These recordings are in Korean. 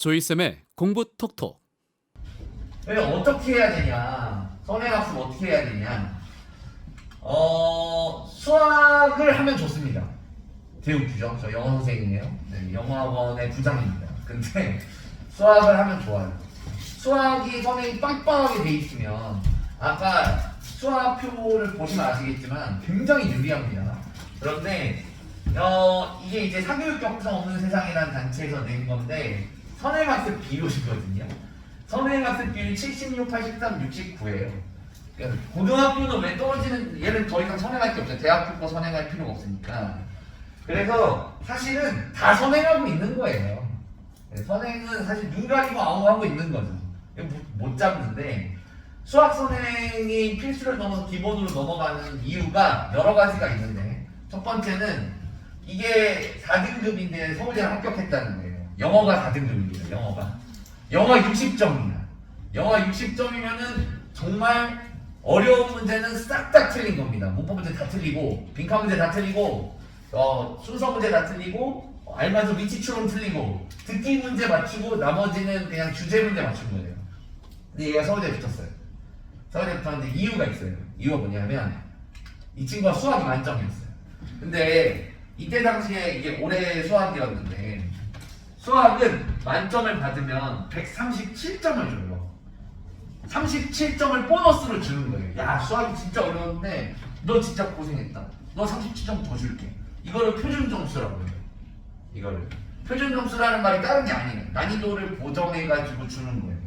조이쌤의 공부 톡톡. 어떻게 해야 되냐? 선행학습 어떻게 해야 되냐? 수학을 하면 좋습니다. 교육부죠. 저 영어 선생님이에요. 네, 영어학원의 부장입니다. 근데 수학을 하면 좋아요. 수학이 선행이 빵빵하게 돼 있으면 아까 수학표를 보시면 아시겠지만 굉장히 유리합니다. 그런데 이게 이제 사교육 경성 없는 세상이라는 단체에서 낸 건데 선행학습 비율이거든요. 선행학습 비율이 76, 83, 69예요. 고등학교는 왜 떨어지는, 얘는 더 이상 선행할 게 없어요. 대학교 거 선행할 필요가 없으니까. 그래서 사실은 다 선행하고 있는 거예요. 선행은 사실 눈 가리고 아웅하고 있는 거죠. 못 잡는데 수학 선행이 필수를 넘어서 기본으로 넘어가는 이유가 여러 가지가 있는데, 첫 번째는 이게 4등급인데 서울대를 합격했다는 거예요. 영어가 4등급입니다. 영어가 60점이야. 영어가 60점이면은 정말 어려운 문제는 싹 다 틀린 겁니다. 문법 문제 다 틀리고, 빈칸 문제 다 틀리고, 순서 문제 다 틀리고, 알맞은 위치추론 틀리고, 듣기 문제 맞추고, 나머지는 그냥 주제 문제 맞춘 거예요. 근데 얘가 서울대에 붙었어요. 서울대에 붙었는데 이유가 있어요. 이유가 뭐냐면 이 친구가 수학이 만점이었어요. 근데 이때 당시에 이게 올해 수학이었는데 수학은 만점을 받으면 137점을 줘요. 37점을 보너스로 주는 거예요. 야, 수학이 진짜 어려운데 너 진짜 고생했다. 너 37점 더 줄게. 이거를 표준 점수라고 해요. 이거를 표준 점수라는 말이 다른 게 아니에요. 난이도를 보정해가지고 주는 거예요.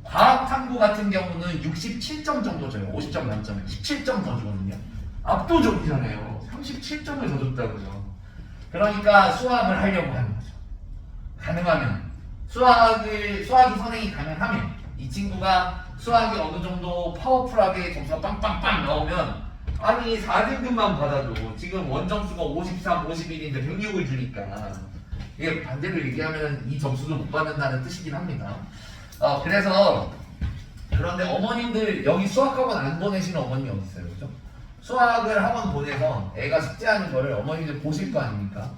과학 탐구 같은 경우는 67점 정도 줘요. 50점 만점에 17점 더 주거든요. 압도적이잖아요. 37점을 더 줬다고요. 그러니까 수학을 하려고 하는 거죠. 가능하면 수학이 선행이 가능하면 이 친구가 수학이 어느 정도 파워풀하게 점수가 빵빵빵 나오면, 아니 4등급만 받아도 지금 원점수가 53, 51인데 106을 주니까 이게 반대로 얘기하면 이 점수도 못 받는다는 뜻이긴 합니다. 그래서 그런데 어머님들 여기 수학학원 안 보내시는 어머님이 어디 있어요, 그죠? 수학을 학원 보내서 애가 숙제하는 거를 어머님들 보실 거 아닙니까?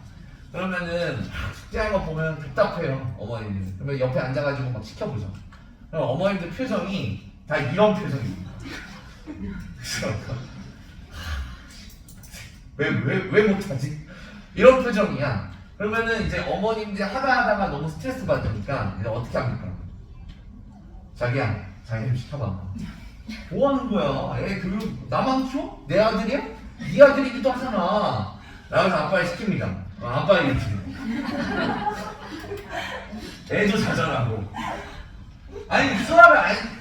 그러면은 숙제하는 거 보면 답답해요, 어머님들. 그러면 옆에 앉아가지고 막 시켜보죠. 그럼 어머님들 표정이 다 이런 표정입니다. 왜 못하지? 이런 표정이야. 그러면은 이제 어머님들 하다가 너무 스트레스 받으니까 이제 어떻게 합니까? 자기야, 자기 좀 시켜봐. 뭐 하는 거야? 애 교육 나만 키워? 내 아들이야? 네 아들이기도 하잖아. 나가서 아빠를 시킵니다. 아빠 얘기 애도 자잘하고. 아니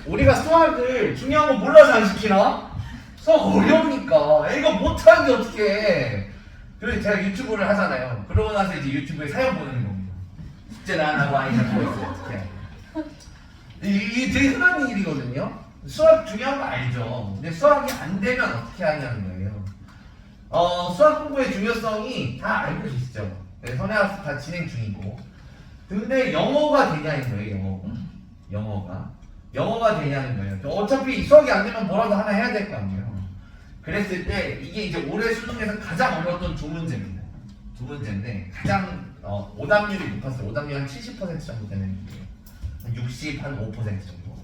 우리가 수학을 중요한 거 몰라서 안 시키나? 수학 어려우니까. 애가 못하는 게 어떡해. 그래서 제가 유튜브를 하잖아요. 그러고 나서 이제 유튜브에 사연 보내는 겁니다. 숙제를 안 하고 아이 잡고 있어. 어떡해. 이게 되게 흔한 일이거든요. 수학 중요한 거 알죠. 근데 수학이 안 되면 어떻게 하냐는 거예요. 수학 공부의 중요성이 다 알고 계시죠. 네, 선행학습 다 진행 중이고. 근데 영어가 되냐는 거예요. 영어가 되냐는 거예요. 어차피 수학이 안 되면 뭐라도 하나 해야 될 거 아니에요. 그랬을 때 이게 이제 올해 수능에서 가장 어려웠던 두 문제입니다. 두 문제인데 가장 오답률이 높았어요. 오답률 한 70% 정도 되는 애들이에요. 한 60, 한 5% 정도.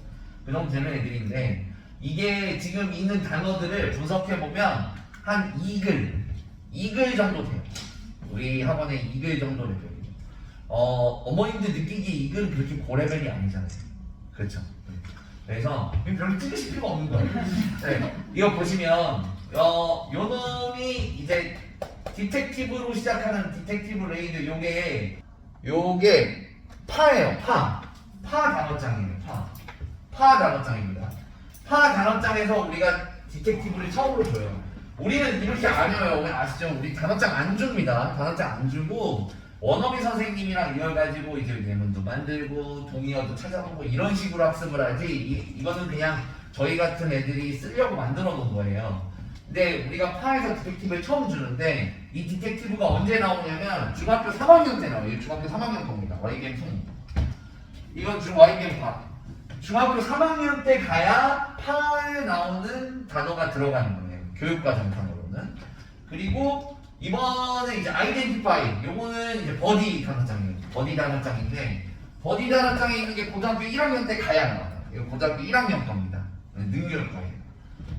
그 정도 되는 애들인데, 이게 지금 있는 단어들을 분석해보면 한 2글 정도 돼요. 우리 학원에 2글 정도 레벨이에요. 어머님들 느끼기 2글은 그렇게 고레벨이 아니잖아요. 그렇죠. 그래서 별로 찍으실 필요가 없는 거예요. 네, 이거 보시면 요 놈이 이제 디텍티브로 시작하는 디텍티브 레이드, 요게 파예요. 파 단어장이에요. 파 단어장입니다. 파 단어장에서 우리가 디텍티브를 처음으로 줘요. 우리는 이렇게 안 해요. 왜 아시죠? 우리 단어장 안 줍니다. 단어장 안 주고 원어민 선생님이랑 이걸 가지고 이제 예문도 만들고 동의어도 찾아보고 이런 식으로 학습을 하지, 이거는 그냥 저희 같은 애들이 쓰려고 만들어 놓은 거예요. 근데 우리가 파에서 디텍티브를 처음 주는데, 이 디텍티브가 언제 나오냐면 중학교 3학년 때 나와요. 중학교 3학년 겁니다. Y겜 송. 이건 Y겜 파. 중학교 3학년 때 가야 파에 나오는 단어가 들어가는 거예요. 교육과정 단어로는. 그리고 이번에 이제 아이덴티파이, 요거는 이제 버디 단어장이에요. 버디 단어장인데, 버디 단어장에 있는 게 고등학교 1학년 때 가야 나와요. 이거 고등학교 1학년 겁니다. 능력과예요.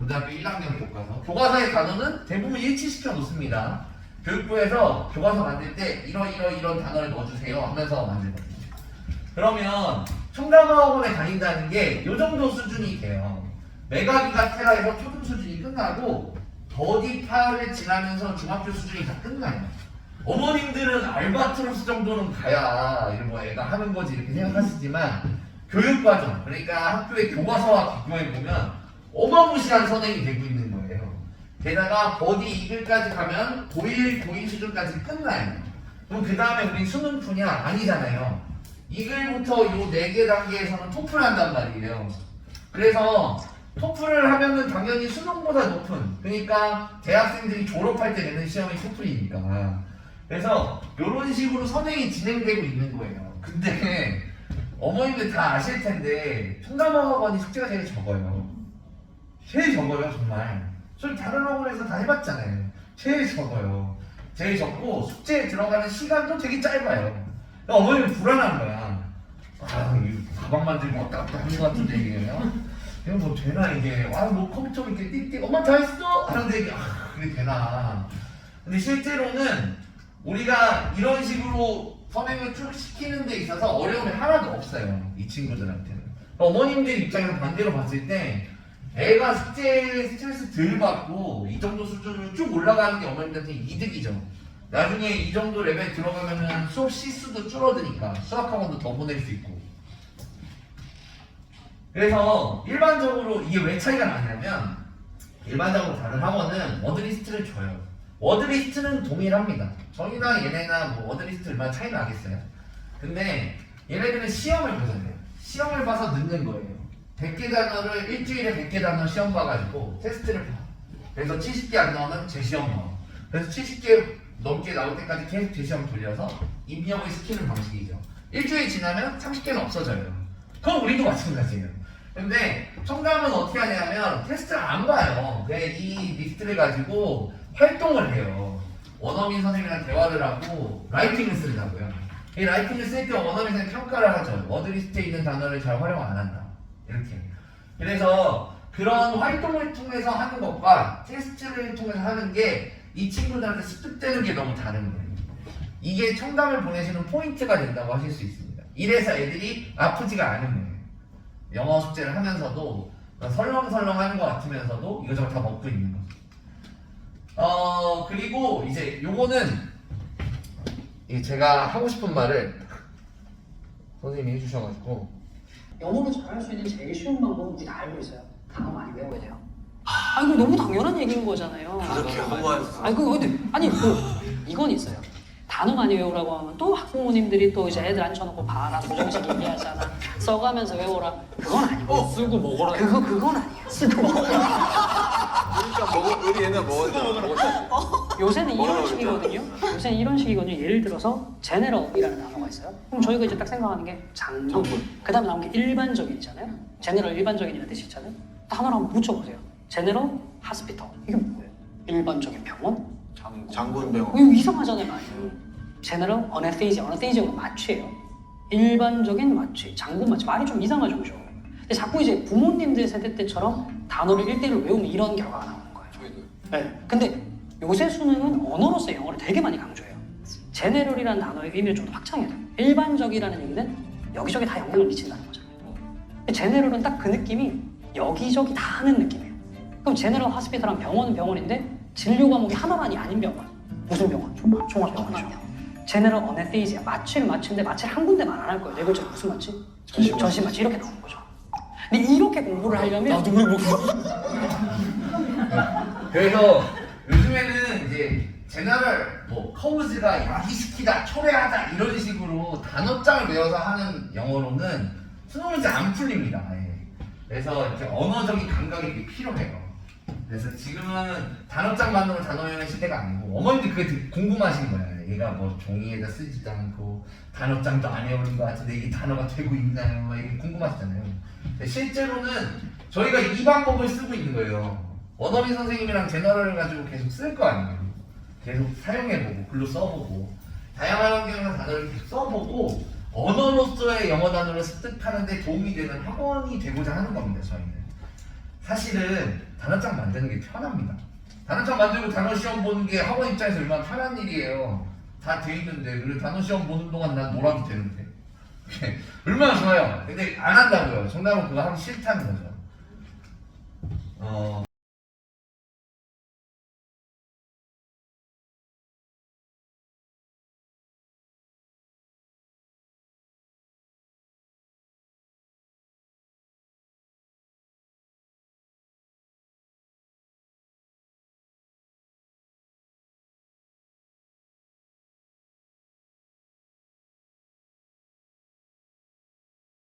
고등학교 1학년 교과서. 교과서의 단어는 대부분 일치시켜 놓습니다. 교육부에서 교과서 만들 때 이런 단어를 넣어주세요 하면서 만들거든요. 그러면 청담학원에 다닌다는 게 요 정도 수준이 돼요. 메가기가 테라에서 초등 수준이 끝나고 버디파를 지나면서 중학교 수준이 다 끝나요. 어머님들은 알바트로스 정도는 가야 이런 거 애가 하는 거지 이렇게 생각하시지만 교육과정, 그러니까 학교의 교과서와 비교해보면 어마무시한 선행이 되고 있는 거예요. 게다가 버디 이글까지 가면 고1, 고2 수준까지 끝나요. 그럼 그 다음에 우리 수능 푸냐? 아니잖아요. 이글부터 요 4개 단계에서는 토플을 한단 말이에요. 그래서 토플을 하면은 당연히 수능보다 높은, 그러니까 대학생들이 졸업할 때 내는 시험이 토플이니까. 그래서 이런 식으로 선행이 진행되고 있는 거예요. 근데 어머님들 다 아실 텐데 청담학원이 숙제가 제일 적어요. 제일 적어요, 정말. 저 다른 학원에서 다 해봤잖아요. 제일 적어요. 제일 적고 숙제에 들어가는 시간도 되게 짧아요. 그러니까 어머님은 불안한 거야. 아, 이 가방 만들고 왔다 갔다 하는 것 같은데 이게요. 이거 뭐 되나 이게? 아, 뭐 컴퓨터 이렇게 띡띡 엄마 다 했어? 하는데 이게 그게 되나? 근데 실제로는 우리가 이런 식으로 선행을 쭉 시키는 데 있어서 어려움이 하나도 없어요. 이 친구들한테는. 어머님들 입장에서 반대로 봤을 때 애가 숙제 스트레스 덜 받고 이 정도 수준으로 쭉 올라가는 게 어머님들한테 이득이죠. 나중에 이 정도 레벨 들어가면은 수업 시수도 줄어드니까 수학학원도 더 보낼 수 있고. 그래서 일반적으로 이게 왜 차이가 나냐면 일반적으로 다른 학원은 워드리스트를 줘요. 워드리스트는 동일합니다. 저희나 얘네나 뭐 워드리스트 얼마나 차이 나겠어요. 근데 얘네들은 시험을 보잖아요. 시험을 봐서 넣는 거예요. 100개 단어를 일주일에 100개 단어 시험 봐가지고 테스트를 봐. 그래서 70개 안 나오면 재시험 봐. 그래서 70개 넘게 나올 때까지 계속 재시험 돌려서 입력을 시키는 방식이죠. 일주일 지나면 30개는 없어져요. 그럼 우리도 마찬가지예요. 근데 청담은 어떻게 하냐면 테스트를 안 봐요. 그냥 이 리스트를 가지고 활동을 해요. 원어민 선생님이랑 대화를 하고 라이팅을 쓰려고요. 이 라이팅을 쓸 때 원어민 선생님 평가를 하죠. 워드리스트에 있는 단어를 잘 활용 안 한다. 이렇게. 그래서 그런 활동을 통해서 하는 것과 테스트를 통해서 하는 게 이 친구들한테 습득되는 게 너무 다른 거예요. 이게 청담을 보내시는 포인트가 된다고 하실 수 있습니다. 이래서 애들이 아프지가 않은 거예요. 영어 숙제를 하면서도 설렁설렁 하는 것 같으면서도 이것저것 다 먹고 있는 거죠. 그리고 이제 요거는 제가 하고 싶은 말을 선생님이 해주셔가지고 영어로 잘할 수 있는 제일 쉬운 방법은 우리 다 알고 있어요. 단어 많이 외워야 돼요. 이거 너무 당연한 얘기인 거잖아요. 그렇게 한번 아니 이건 있어요. 단어 많이 외우라고 하면 또 학부모님들이 또 이제 애들 앉혀놓고 봐라 조정식 얘기하잖아. 써가면서 외워라. 그건 아니고. 쓰고 먹어라. 그건 아니에요. 쓰고 먹어라. 그러니까 우리 옛날 먹었잖아. 요새는 이런 뭐라고 식이거든요. 요새는 이런 식이거든요. 예를 들어서 제네럴이라는 단어가 있어요. 그럼 저희가 이제 딱 생각하는 게 장군. 그 다음에 나온 게 일반적인이잖아요. 제네럴 일반적인이라는 뜻이 있잖아요. 단어를 한번 붙여보세요. 제네럴 하스피터. 이게 뭐예요? 일반적인 병원? 장군병원. 이거 이상하잖아요, 많이. 제너럴 어네스테이지가 마취예요. 일반적인 마취, 장군 마취. 말이 좀 이상하죠, 그죠? 근데 자꾸 이제 부모님들 세대 때처럼 단어를 1대1로 외우면 이런 결과가 나오는 거예요. 저희도. 네. 근데 요새 수능은 언어로서 영어를 되게 많이 강조해요. 제네럴이라는 단어의 의미를 좀 더 확장해야 돼요. 일반적이라는 얘기는 여기저기 다 영향을 미친다는 거잖아요. 근데 제네럴은 딱 그 느낌이 여기저기 다 하는 느낌이에요. 그럼 제네럴 하스피탈은 병원은 병원인데 진료 과목이 하나만이 아닌 병원. 무슨 병원? 종합병원이죠. 제네럴 어네스테이지아. 마취를 마취인데 마취를 한 군데만 안 할 거예요. 네 글자 무슨 마취? 전신 마취. 이렇게 나오는 거죠. 근데 이렇게 공부를 하려면 나도 우리 뭐 그래서 요즘에는 이제 제너럴 뭐 커우즈가 야기시키다 초래하다 이런 식으로 단어장을 외워서 하는 영어로는 수능 문제 안 풀립니다. 예. 그래서 이렇게 언어적인 감각이 필요해요. 그래서 지금은 단어장만으로 단어 외우는 시대가 아니고 어머님들 그게 되게 궁금하신 거예요. 얘가 뭐 종이에다 쓰지도 않고 단어장도 안 외우는 것 같은데 이게 단어가 되고 있나요? 막 이게 궁금하시잖아요. 근데 실제로는 저희가 이 방법을 쓰고 있는 거예요. 원어민 선생님이랑 제너럴을 가지고 계속 쓸 거 아니에요. 계속 사용해보고 글로 써보고 다양한 환경에서 단어를 계속 써보고 언어로서의 독서의 영어 단어를 습득하는 데 도움이 되는 학원이 되고자 하는 겁니다. 저희는 사실은 단어장 만드는 게 편합니다. 단어장 만들고 단어 시험 보는 게 학원 입장에서 얼마나 편한 일이에요. 다 돼 있는데 그리고 단어 시험 보는 동안 난 놀아도 되는데 얼마나 좋아요. 근데 안 한다고요. 정답은 그거 하기 싫다는 거죠.